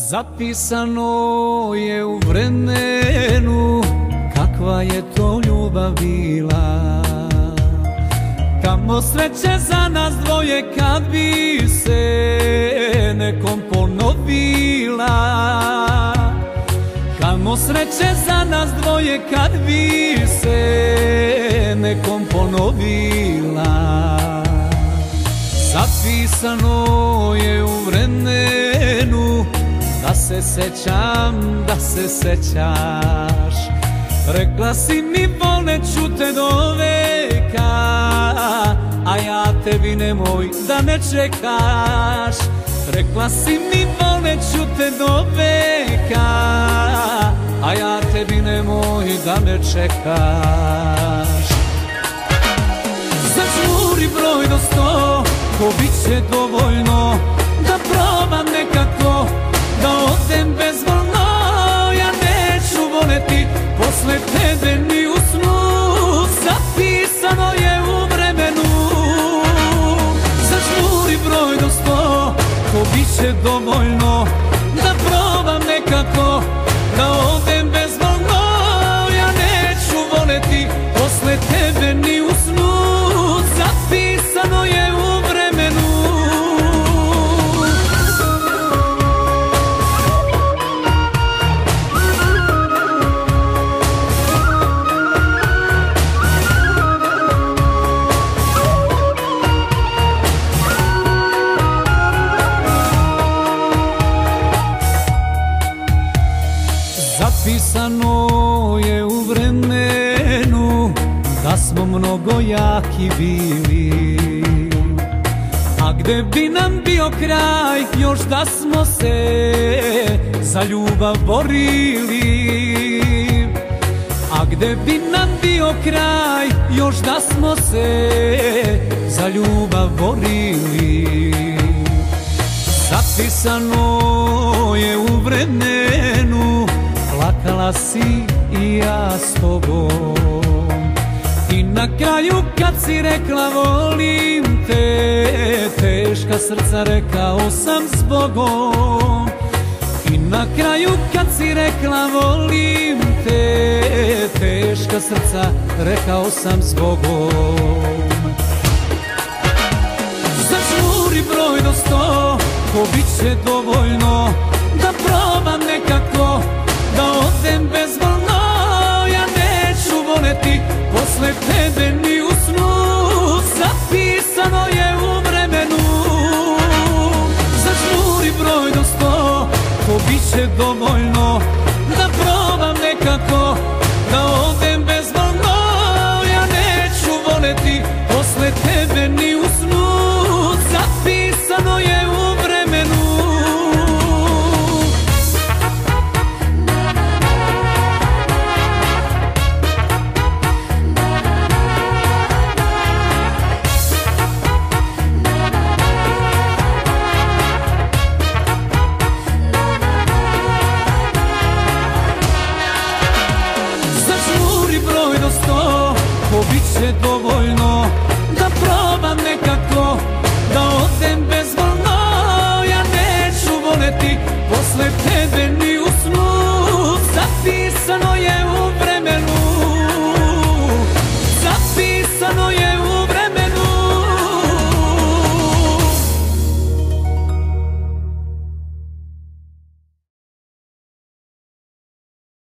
Zapisano je u vremenu kakva je to ljubav bila. Kamo sreće za nas dvoje kad bi se nekom ponovila. Kamo sreće za nas dvoje kad bi se nekom ponovila. Zapisano je u vremenu da se sećam, da se sećaš. Rekla si mi voleću te do veka, a ja tebi nemoj da me čekaš. Rekla si mi voleću te do veka, a ja tebi nemoj da me čekaš. Začuri broj do 100, ko bit će dovoljno da probam nekako da odem bezvoljno. Ja neću voleti posle tebe ni u snu, zapisano je u vremenu. Zažmuri broj do 100, ko bit će dovoljno da probam nekako da odem bezvoljno. Ja neću voleti posle tebe ni u snu, zapisano je u vremenu. Zapisano je u vremenu da smo mnogo jaki bili, a gde bi nam bio kraj još da smo se za ljubav borili. A gde bi nam bio kraj još da smo se za ljubav borili. Zapisano je u vremenu, plakala si i ja s tobom. I na kraju kad si rekla volim te, teška srca rekao sam s Bogom. I na kraju kad si rekla volim te, teška srca rekao sam s Bogom. Zažmuri broj do 100, ko bit će dovoljno da probam nekako da odem bezvoljno. Ja neću voleti posle tebe ni u snu, zapisano je u vremenu. Zažmuri broj do 100, ko bit će dovoljno